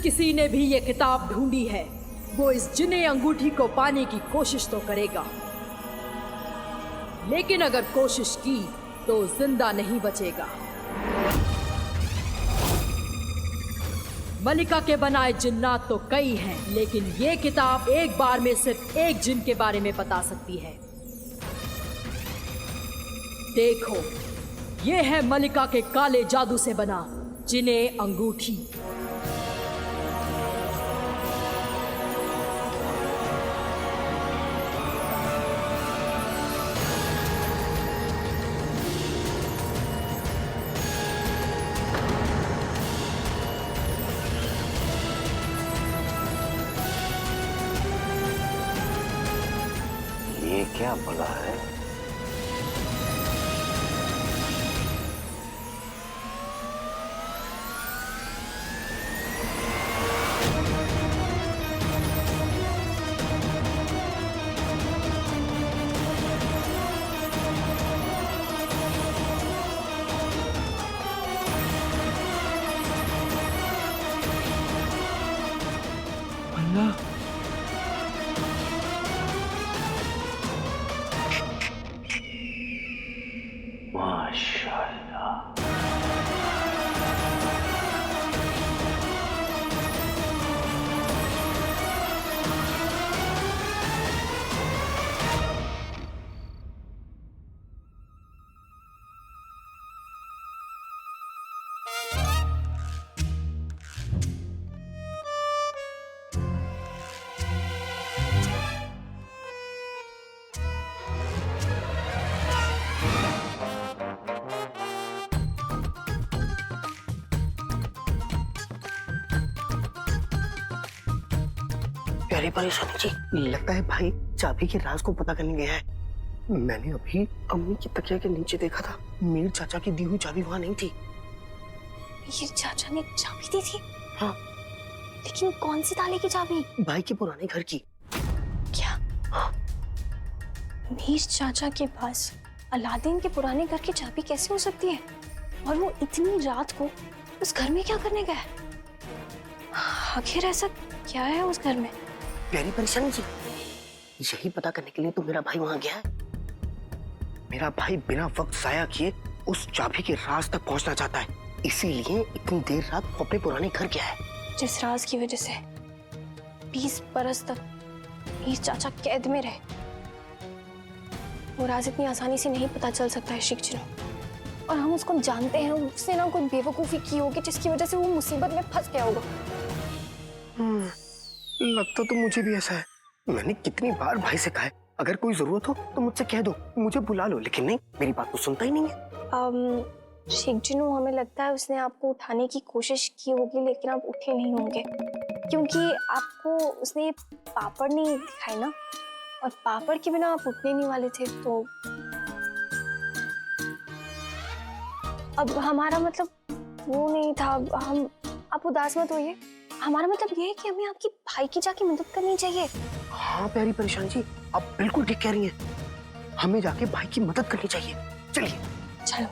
किसी ने भी ये किताब ढूंढी है वो इस जिने अंगूठी को पाने की कोशिश तो करेगा, लेकिन अगर कोशिश की तो जिंदा नहीं बचेगा। मलिका के बनाए जिन्नात तो कई हैं, लेकिन ये किताब एक बार में सिर्फ एक जिन के बारे में बता सकती है। देखो, ये है मलिका के काले जादू से बना जिने अंगूठी। ये क्या बोला है? अल्लाह, माशाल्लाह। प्यारी परेशानी जी, लगता है भाई चाबी के राज को पता करने गया है। मैंने अभी अम्मी की तकिया के नीचे देखा था, मीर चाचा की दी हुई चाबी वहां नहीं थी। मीर चाचा ने चाबी दी थी? हाँ। लेकिन कौन सी ताले की चाबी? भाई के पुराने घर की। क्या? हाँ। मीर चाचा के पास अलादीन के पुराने घर की चाबी कैसे हो सकती है? और वो इतनी रात को उस घर में क्या करने गया? आखिर ऐसा क्या है उस घर में? प्यारी परेशानी जी, यही पता करने के लिए तो मेरा भाई वहां गया है। मेरा भाई बिना वक्त जाया किए उस चाबी के राज तक पहुंचना चाहता है, इसीलिए इतनी देर रात वो अपने पुराने घर गया है। जिस राज की वजह से 20 बरस तक मीर चाचा कैद में रहे, वो राज इतनी आसानी से नहीं पता चल सकता है शिकजिनो। और हम उसको जानते हैं, उसने ना कोई बेवकूफी की होगी जिसकी वजह से वो मुसीबत में फंस गया होगा। लगता तो मुझे भी ऐसा है। मैंने कितनी बार भाई से कहा है, अगर कोई जरूरत हो तो मुझसे कह दो, मुझे बुला लो, लेकिन नहीं, मेरी बात तो सुनता ही नहीं है। शिकजिनो, हमें लगता है उसने आपको उठाने की कोशिश की होगी, लेकिन आप उठे नहीं होंगे क्योंकि आपको उसने पापड़ नहीं दिखाए ना, और पापड़ के बिना आप उठने नहीं वाले थे। तो अब हमारा मतलब वो नहीं था। हम, आप उदास मत होइए, हमारा मतलब ये है कि हमें आपकी भाई की जाके मदद करनी चाहिए। हाँ प्यारी परेशान जी, आप बिल्कुल ठीक कह रही हैं, हमें जाके भाई की मदद करनी चाहिए। चलिए चलो।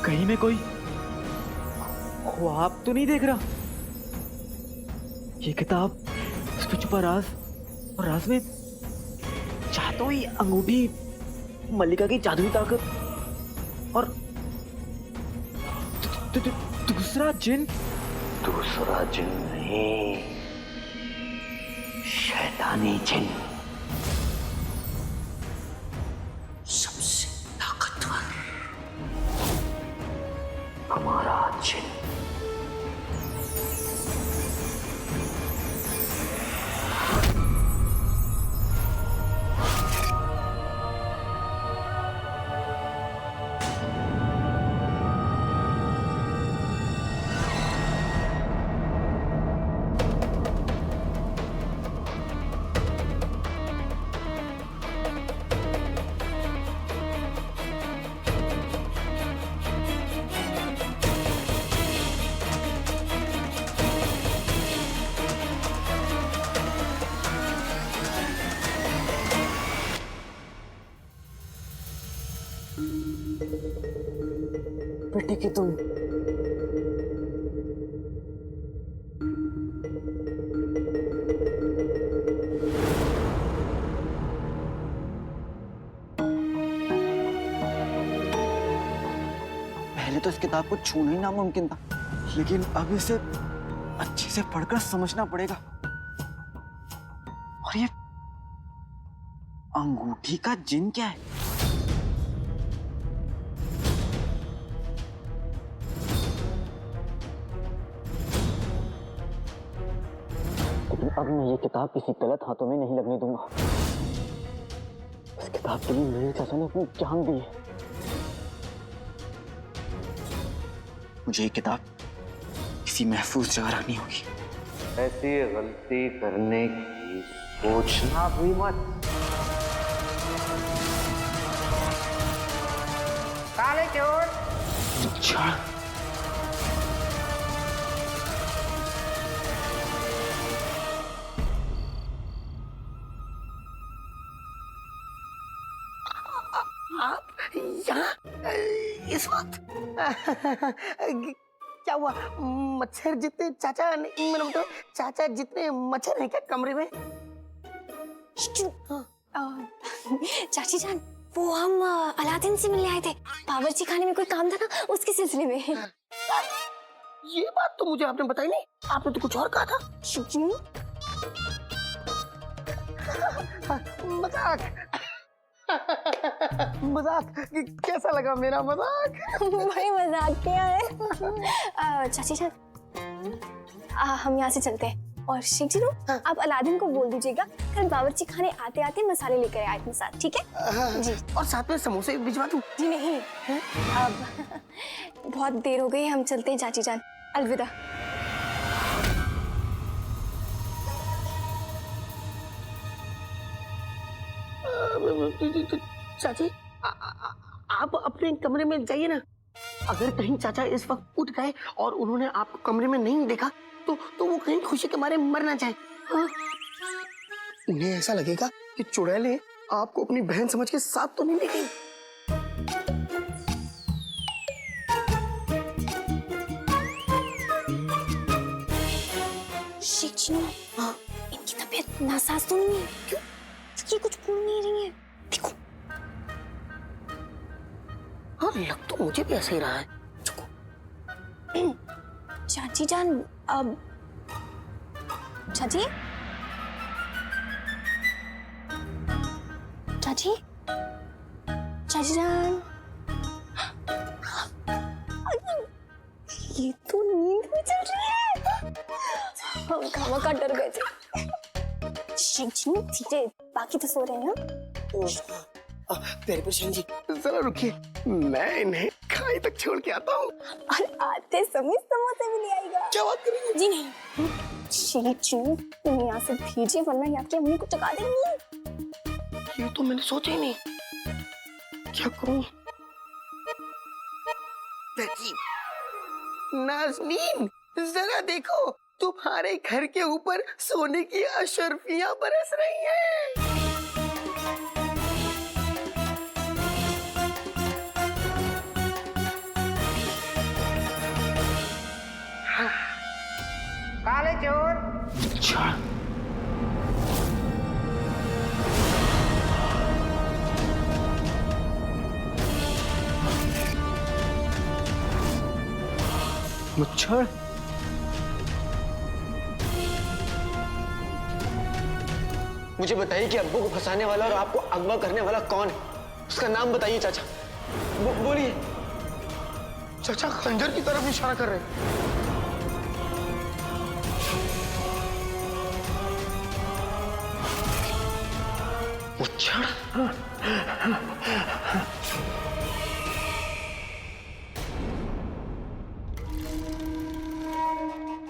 कहीं मैं कोई ख्वाब तो नहीं देख रहा? ये किताब, इसमें छुपा राज, और राज में चाहता हुई अंगूठी, मल्लिका की जादुई ताकत और दूसरा जिन। दूसरा जिन नहीं, शैतानी जिन, सबसे ताकतवर हमारा जिन। थे कि तुम पहले तो इस किताब को छूना ही नामुमकिन था, लेकिन अब इसे अच्छे से पढ़कर समझना पड़ेगा। और ये अंगूठी का जिन क्या है? लेकिन अब मैं ये किताब किसी गलत हाथों में नहीं लगने दूंगा। इस किताब के लिए मेरे चाचा ने अपनी जान दी है। मुझे ये किताब किसी महफूज जगह रखनी होगी। ऐसी गलती करने की सोचना भी मत। काले चोर। अच्छा, आप यहाँ इस वक्त क्या हुआ? मच्छर जितने चाचा नहीं, मैंने मतलब चाचा जितने मच्छर हैं क्या कमरे में? चाची जान, वो हम अलादीन से मिलने आए थे। बावर्ची खाने में कोई काम था ना, उसके सिलसिले में। ये बात तो मुझे आपने बताई नहीं। आपने तो कुछ और कहा था। मजाक मजाक कैसा लगा मेरा मजाक? बड़ी मजाक किया है। चाची जान, हम यहाँ से चलते हैं। और शेख जी आप अलादीन को बोल दीजिएगा कल बावर्ची खाने आते आते मसाले लेकर आए अपने साथ, ठीक है? जी। और साथ में समोसे भिजवा दूं? जी नहीं, अब बहुत देर हो गई, हम चलते हैं चाची जान। अलविदा। चाची आप अपने कमरे में जाइए ना। अगर कहीं चाचा इस वक्त उठ गए और उन्होंने आपको कमरे में नहीं देखा तो वो कहीं खुशी के मारे मर ना जाए। हाँ? उन्हें ऐसा लगेगा कि चुड़ैलें आपको अपनी बहन समझ के साथ तो नहीं लेगी। शेख जी, हाँ, इनकी तबीयत नासाज तो नहीं है? क्यों? ये कुछ बोल नहीं रही है। देखो। हाँ, लग तो मुझे भी ऐसा ही रहा है। चाची जान, अब चाची चाची चाची जान, ये तो नींद में चल रही है। हम खामा का डर गए थे। शेख जी धीरे, बाकी तो सो रहे हैं ना। प्यारे प्रशांत जी, जरा रुकिए, मैं इन्हें खाई तक छोड़ के आता हूँ। और आते समय समोसे भी ले आएगा। क्या बात करेंगे? जी नहीं, शेख जी तुम यहाँ से भेजिए, वरना यहाँ की अम्मी को जगा देंगी। ये तो मैंने सोचा ही नहीं। क्या करूँ? नाज़नीन, जरा देखो, तुम्हारे घर के ऊपर सोने की अशर्फियां बरस रही हैं। काले चोर। अच्छा, मच्छर। मुझे बताइए कि अब्बू को फंसाने वाला और आपको अगवा करने वाला कौन है? उसका नाम बताइए चाचा। बोलिए। चाचा खंजर की तरफ इशारा कर रहे हैं। मच्छर?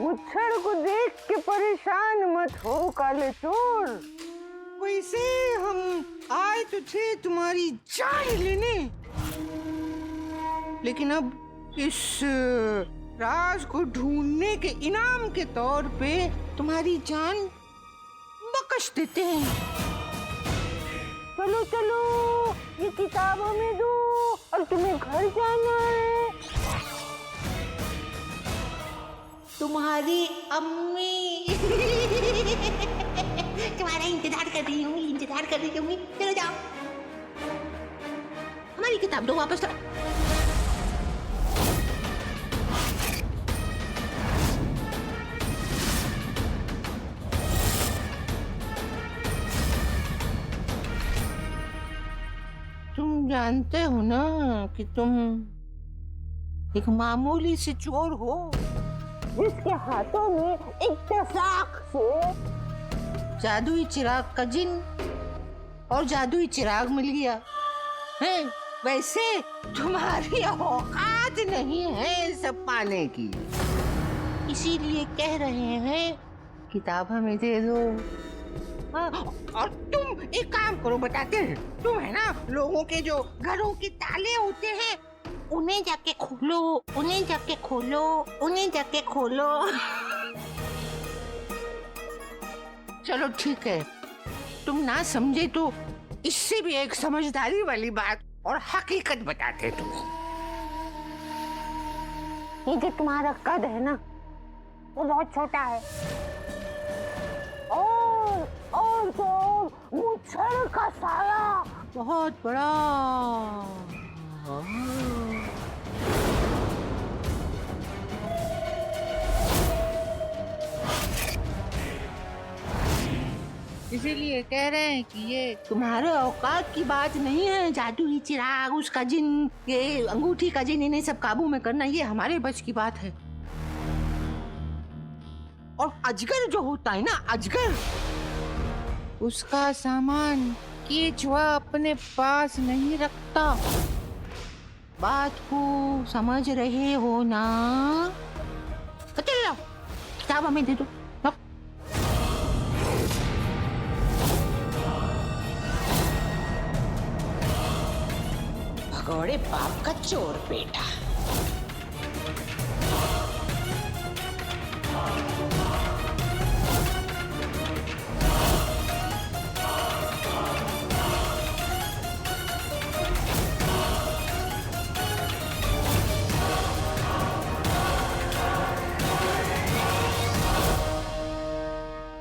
मुच्छर को देख के परेशान मत हो काले चोर। वैसे हम आए तो थे तुम्हारी जान लेने, लेकिन अब इस राज को ढूंढने के इनाम के तौर पे तुम्हारी जान बख्श देते हैं। चलो चलो, ये किताब हमें दो और तुम्हें घर जाना है। तुम्हारी अम्मी तुम्हारा इंतजार कर रही होंगी। चलो जाओ, हमारी किताब दो वापस। तुम जानते हो ना कि तुम एक मामूली से चोर हो जिसके हाथों में इत्तेफाक से जादुई चिराग का जिन और जादुई चिराग मिल गया है। वैसे तुम्हारी औकात नहीं है सब पाने की, इसीलिए कह रहे हैं किताब हमें दे दो। हाँ, और तुम एक काम करो, बताते हैं। तुम है ना, लोगों के जो घरों के ताले होते हैं उन्हें जाके खोलो, उन्हें जाके खोलो, उन्हें जाके खोलो। चलो ठीक है, तुम ना समझे तो इससे भी एक समझदारी वाली बात और हकीकत बताते हैं तुम्हें। ये जो तुम्हारा कद है ना, वो बहुत छोटा है। और तो मुच्छर का साया बहुत बड़ा। इसीलिए कह रहे हैं कि ये तुम्हारे औकात की बात नहीं है। जादुई चिराग, उसका जिन, ये अंगूठी का जिन, इन्हें सब काबू में करना ये हमारे बस की बात है। और अजगर जो होता है ना, अजगर, उसका सामान केचुआ अपने पास नहीं रखता। बात को समझ रहे हो ना? चलो जाओ, किताब हमें दे दो। भगोड़े बाप का चोर बेटा।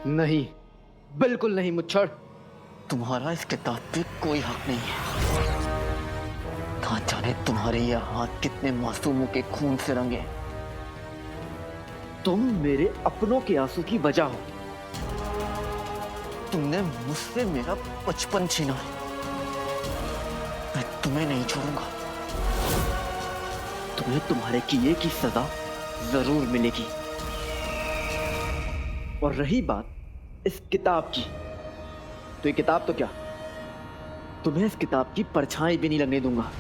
नहीं, बिल्कुल नहीं मुच्छड़। तुम्हारा इस किताब पे कोई हक नहीं है। कहाँ जाने तुम्हारे ये हाथ कितने मासूमों के खून से रंगे। तुम मेरे अपनों के आंसू की वजह हो। तुमने मुझसे मेरा बचपन छीना है। मैं तुम्हें नहीं छोड़ूंगा। तुम्हें तुम्हारे किए की सजा जरूर मिलेगी। और रही बात इस किताब की, तो ये किताब तो क्या, तुम्हें इस किताब की परछाई भी नहीं लगने दूंगा।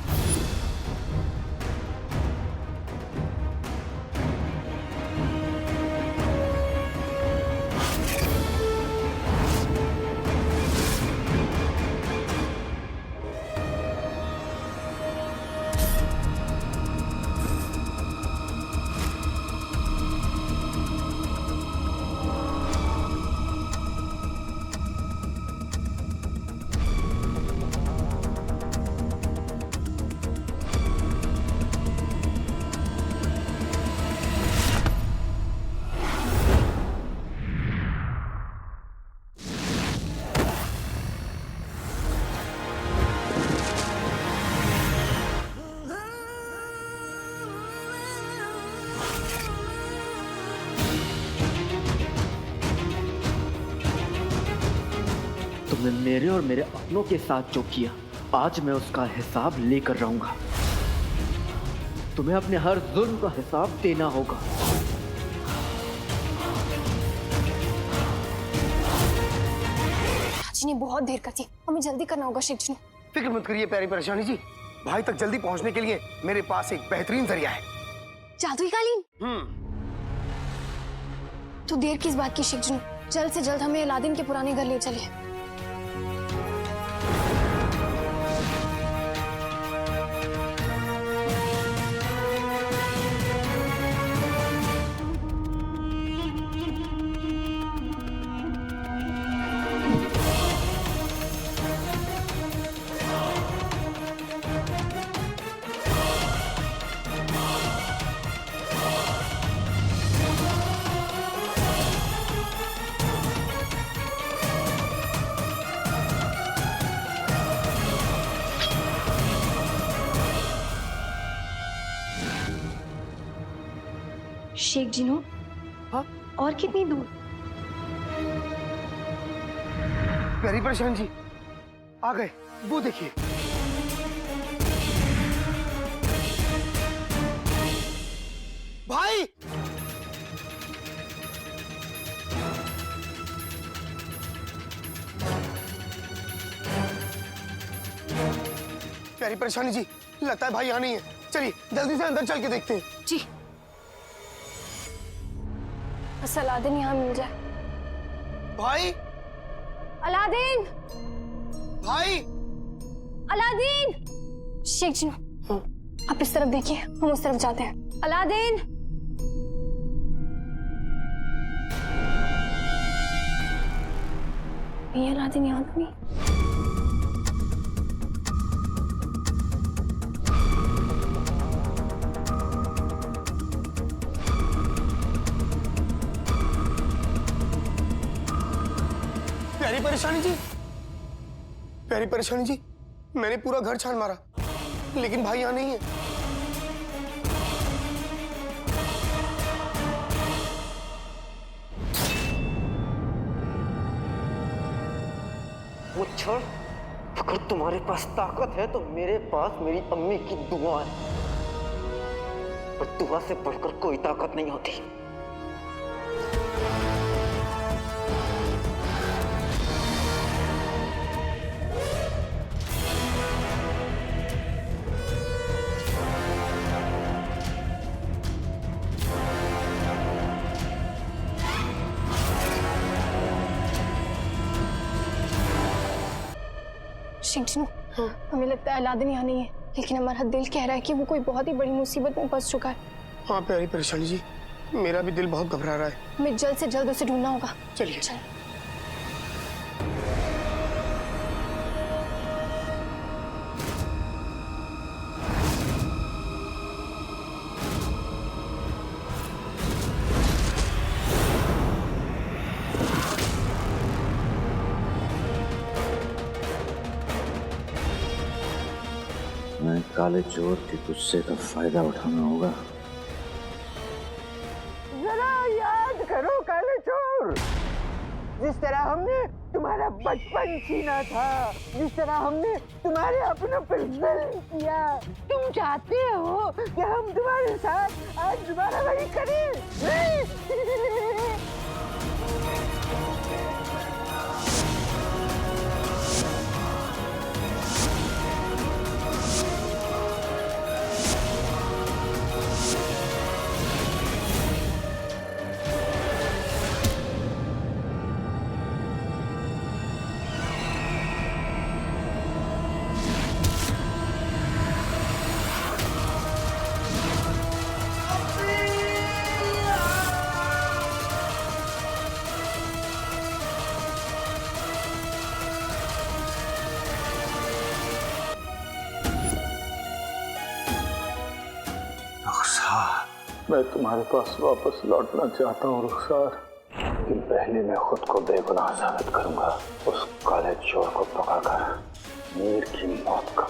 तुमने मेरे और मेरे अपनों के साथ जो किया, आज मैं उसका हिसाब लेकर रहूंगा। तुम्हें अपने हर जुल्म का हिसाब देना होगा। राजी ने बहुत देर कर दी, हमें जल्दी करना होगा शिक्षण। फिक्र मत करिए प्यारी परेशानी जी, भाई तक जल्दी पहुंचने के लिए मेरे पास एक बेहतरीन जरिया है। जादुई कालीन? तो देर किस बात की शिक्षण, जल्द से जल्द हमें अलादीन के पुराने घर ले चलिए। शेख जिनो, हाँ? और कितनी दूर? प्यारी परेशान जी आ गए, वो देखिए। भाई प्यारी परेशानी जी, लगता है भाई यहाँ नहीं है। चलिए जल्दी से अंदर चल के देखते हैं। जी। बस अलादीन यहाँ मिल जाए। भाई अलादीन, भाई अलादीन। शेख जिनो, आप इस तरफ देखिए, हम उस तरफ जाते हैं। अलादीन। ये अलादीन यहाँ तो नहीं। प्यारी परेशानी जी, प्यारी परेशानी जी, मैंने पूरा घर छान मारा लेकिन भाई यहाँ नहीं है। वो छोड़, अगर तुम्हारे पास ताकत है तो मेरे पास मेरी अम्मी की दुआ है, पर दुआ से बढ़कर कोई ताकत नहीं होती। शेख जिनो, हमें लगता है अलादीन यहाँ नहीं है, लेकिन हमारा दिल कह रहा है कि वो कोई बहुत ही बड़ी मुसीबत में फंस चुका है। हाँ प्यारी परेशानी जी, मेरा भी दिल बहुत घबरा रहा है। हमें जल्द से जल्द उसे ढूंढना होगा। चलिए। चल। मैं काले चोर के गुस्से का फायदा उठाना होगा। जरा याद करो काले चोर, जिस तरह हमने तुम्हारा बचपन छीना था, जिस तरह हमने तुम्हारे अपनों पर जुल्म किया, तुम चाहते हो कि हम तुम्हारे साथ आज दोबारा वही करें? मैं तुम्हारे पास वापस लौटना चाहता हूँ रुखसार, लेकिन पहले मैं खुद को बेगुनाह साबित करूंगा। उस काले चोर को पकड़कर मीर की मौत का